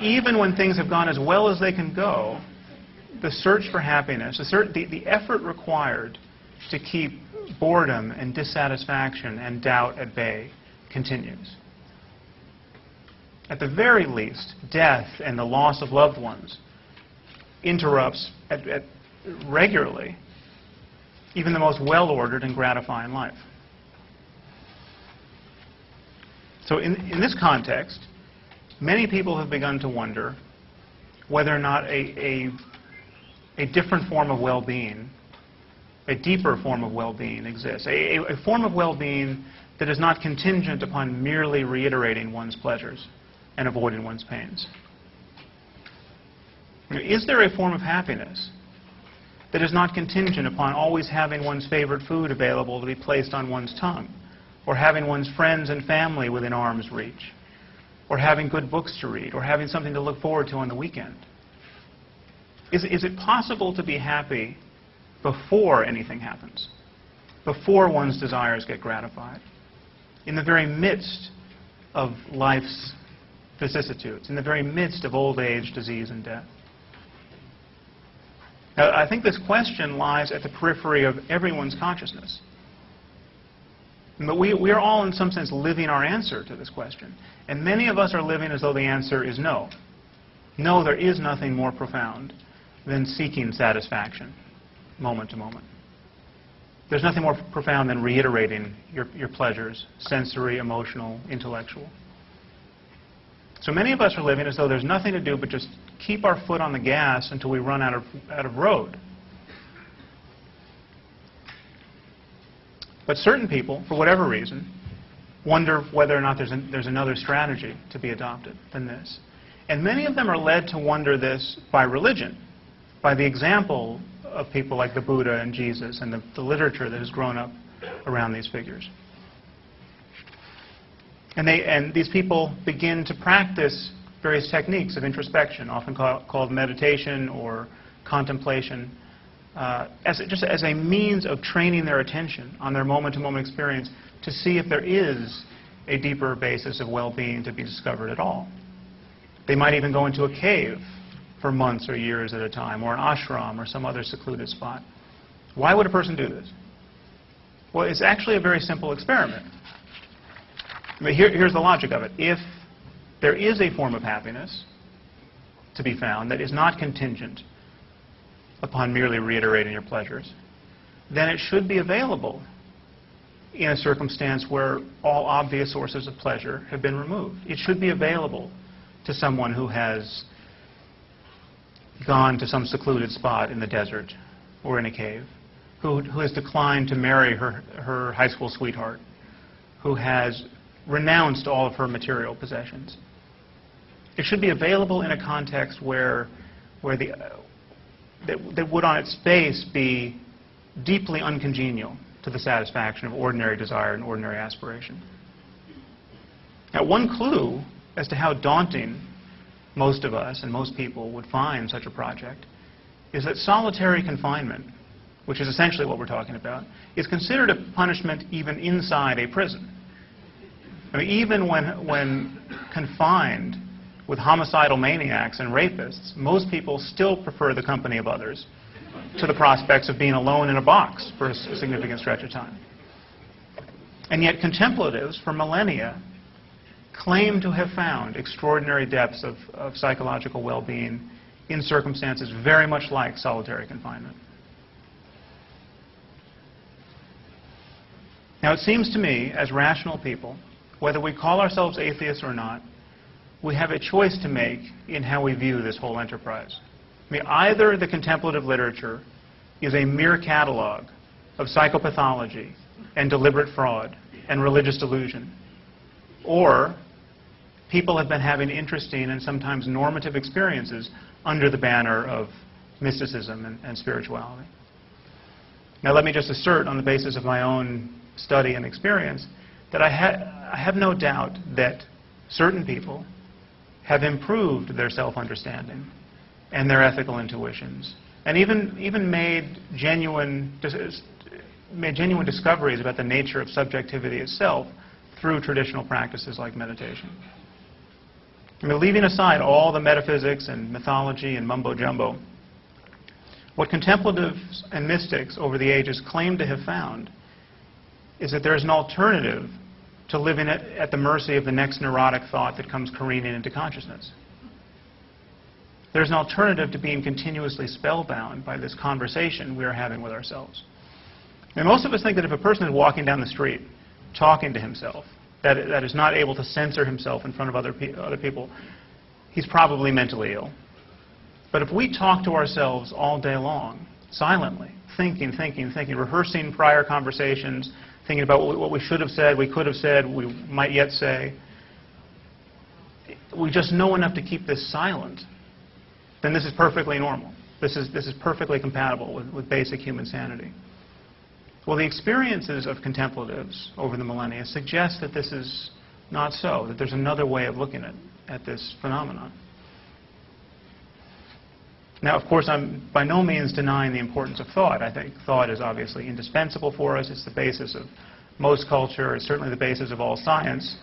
even when things have gone as well as they can go, the search for happiness, the effort required to keep boredom and dissatisfaction and doubt at bay continues. At the very least, death and the loss of loved ones interrupts regularly even the most well-ordered and gratifying life. So in this context, many people have begun to wonder whether or not a different form of well-being, a deeper form of well-being exists, a form of well-being that is not contingent upon merely reiterating one's pleasures and avoiding one's pains. Is there a form of happiness that is not contingent upon always having one's favorite food available to be placed on one's tongue, or having one's friends and family within arm's reach, or having good books to read, or having something to look forward to on the weekend? Is it possible to be happy before anything happens, before one's desires get gratified, in the very midst of life's vicissitudes, in the very midst of old age, disease, and death? Now, I think this question lies at the periphery of everyone's consciousness. But we are all, in some sense, living our answer to this question. And many of us are living as though the answer is no. No, there is nothing more profound than seeking satisfaction, moment to moment. There's nothing more profound than reiterating your pleasures, sensory, emotional, intellectual. So many of us are living as though there's nothing to do but just keep our foot on the gas until we run out of road. But certain people, for whatever reason, wonder whether or not there's another strategy to be adopted than this. And many of them are led to wonder this by religion, by the example of people like the Buddha and Jesus and the literature that has grown up around these figures. And these people begin to practice various techniques of introspection, often called meditation or contemplation, just as a means of training their attention on their moment-to-moment experience to see if there is a deeper basis of well-being to be discovered at all. They might even go into a cave for months or years at a time, or an ashram or some other secluded spot. Why would a person do this? Well, it's actually a very simple experiment. But here's the logic of it. If there is a form of happiness to be found that is not contingent upon merely reiterating your pleasures, then it should be available in a circumstance where all obvious sources of pleasure have been removed. It should be available to someone who has gone to some secluded spot in the desert or in a cave, who has declined to marry her high school sweetheart, who has renounced all of her material possessions. It should be available in a context that would on its face be deeply uncongenial to the satisfaction of ordinary desire and ordinary aspiration. Now, one clue as to how daunting most of us and most people would find such a project is that solitary confinement, which is essentially what we're talking about, is considered a punishment even inside a prison. I mean, even when confined with homicidal maniacs and rapists, most people still prefer the company of others to the prospects of being alone in a box for a significant stretch of time. And yet contemplatives for millennia claim to have found extraordinary depths of psychological well-being in circumstances very much like solitary confinement. Now, it seems to me, as rational people, whether we call ourselves atheists or not, we have a choice to make in how we view this whole enterprise. I mean, either the contemplative literature is a mere catalog of psychopathology and deliberate fraud and religious delusion, or people have been having interesting and sometimes normative experiences under the banner of mysticism and spirituality. Now, let me just assert on the basis of my own study and experience that I have no doubt that certain people have improved their self-understanding and their ethical intuitions, and even made genuine discoveries about the nature of subjectivity itself through traditional practices like meditation. I mean, leaving aside all the metaphysics and mythology and mumbo-jumbo, what contemplatives and mystics over the ages claim to have found is that there is an alternative to living at the mercy of the next neurotic thought that comes careening into consciousness. There's an alternative to being continuously spellbound by this conversation we are having with ourselves. And most of us think that if a person is walking down the street, talking to himself, that is not able to censor himself in front of other people, he's probably mentally ill. But if we talk to ourselves all day long, silently, thinking, rehearsing prior conversations, thinking about what we should have said, we could have said, we might yet say, we just know enough to keep this silent, then this is perfectly normal. This is perfectly compatible with basic human sanity. Well, the experiences of contemplatives over the millennia suggest that this is not so, that there's another way of looking at this phenomenon. Now, of course, I'm by no means denying the importance of thought. I think thought is obviously indispensable for us. It's the basis of most culture. It's certainly the basis of all science.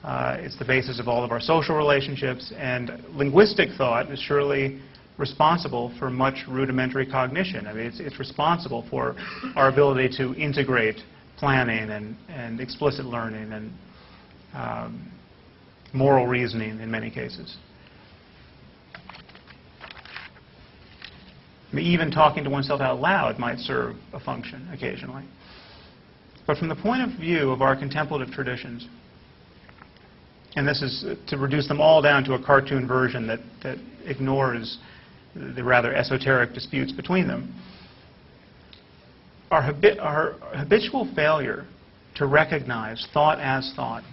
It's the basis of all of our social relationships. And linguistic thought is surely responsible for much rudimentary cognition. I mean, it's responsible for our ability to integrate planning and explicit learning and moral reasoning in many cases. I mean, even talking to oneself out loud might serve a function occasionally. But from the point of view of our contemplative traditions, and this is to reduce them all down to a cartoon version that ignores the rather esoteric disputes between them, our habitual failure to recognize thought as thought,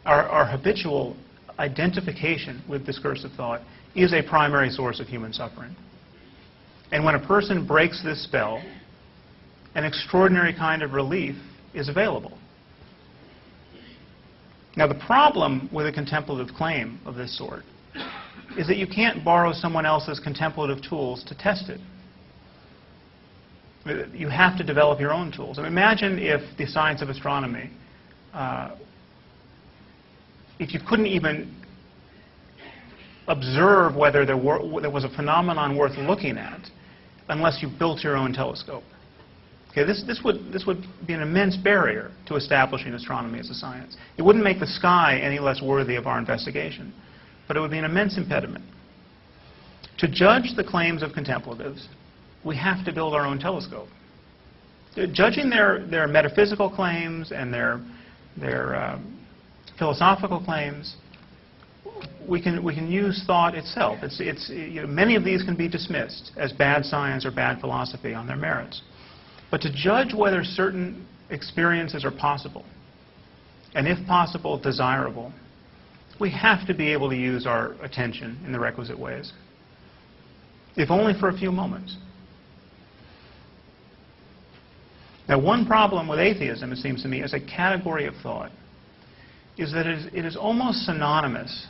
our habitual identification with discursive thought is a primary source of human suffering. And when a person breaks this spell, an extraordinary kind of relief is available. Now, the problem with a contemplative claim of this sort is that you can't borrow someone else's contemplative tools to test it. You have to develop your own tools. I mean, imagine if the science of astronomy, if you couldn't even observe whether there was a phenomenon worth looking at unless you built your own telescope. Okay, this would be an immense barrier to establishing astronomy as a science. It wouldn't make the sky any less worthy of our investigation, but it would be an immense impediment. To judge the claims of contemplatives, we have to build our own telescope. Judging their metaphysical claims and their philosophical claims, we can use thought itself. Many of these can be dismissed as bad science or bad philosophy on their merits. But to judge whether certain experiences are possible, and if possible, desirable, we have to be able to use our attention in the requisite ways, if only for a few moments. Now, one problem with atheism, it seems to me, as a category of thought, is that it is almost synonymous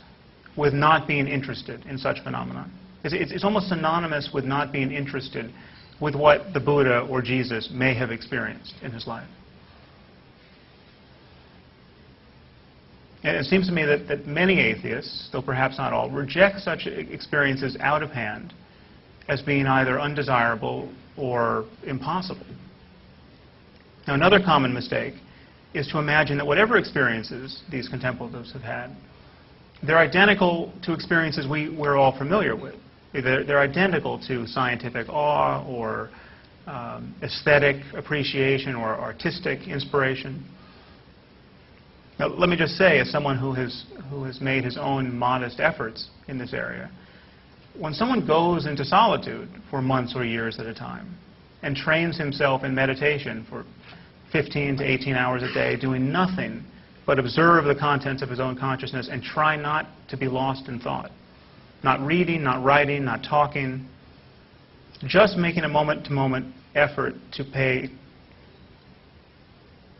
with not being interested in such phenomena. It's almost synonymous with not being interested with what the Buddha or Jesus may have experienced in his life. And it seems to me that many atheists, though perhaps not all, reject such experiences out of hand as being either undesirable or impossible. Now, another common mistake is to imagine that whatever experiences these contemplatives have had, they're identical to experiences we're all familiar with. They're identical to scientific awe or aesthetic appreciation or artistic inspiration. Now, let me just say, as someone who has made his own modest efforts in this area, when someone goes into solitude for months or years at a time and trains himself in meditation for 15 to 18 hours a day, doing nothing but observe the contents of his own consciousness and try not to be lost in thought, not reading, not writing, not talking, just making a moment-to-moment effort to pay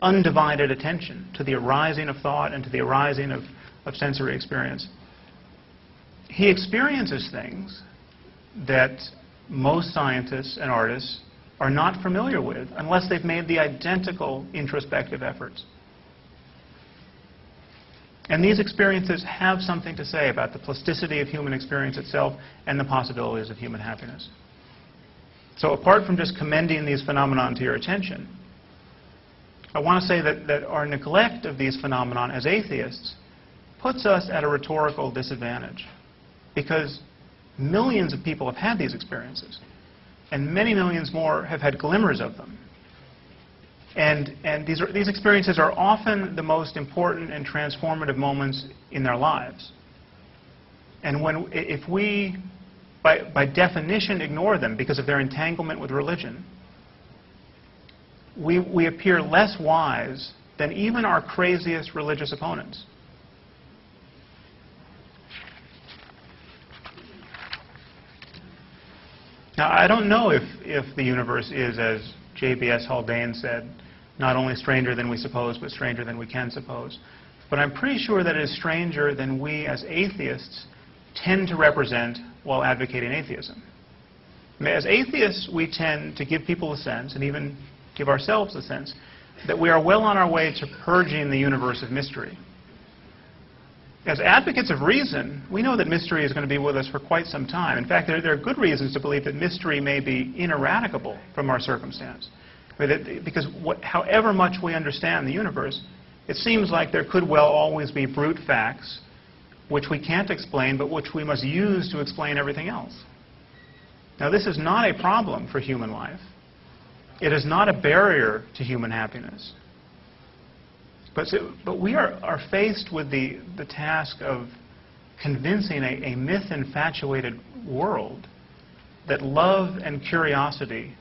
undivided attention to the arising of thought and to the arising of sensory experience. He experiences things that most scientists and artists are not familiar with unless they've made the identical introspective efforts. And these experiences have something to say about the plasticity of human experience itself and the possibilities of human happiness. So apart from just commending these phenomena to your attention, I want to say that our neglect of these phenomena as atheists puts us at a rhetorical disadvantage, because millions of people have had these experiences, and many millions more have had glimmers of them. And these experiences are often the most important and transformative moments in their lives. And if we, by definition, ignore them because of their entanglement with religion, we appear less wise than even our craziest religious opponents. Now, I don't know if the universe is, as J.B.S. Haldane said, not only stranger than we suppose, but stranger than we can suppose. But I'm pretty sure that it is stranger than we as atheists tend to represent while advocating atheism. I mean, as atheists, we tend to give people a sense, and even give ourselves a sense, that we are well on our way to purging the universe of mystery. As advocates of reason, we know that mystery is going to be with us for quite some time. In fact, there are good reasons to believe that mystery may be ineradicable from our circumstance. Because however much we understand the universe, it seems like there could well always be brute facts which we can't explain, but which we must use to explain everything else. Now, this is not a problem for human life. It is not a barrier to human happiness. But we are faced with the task of convincing a myth-infatuated world that love and curiosity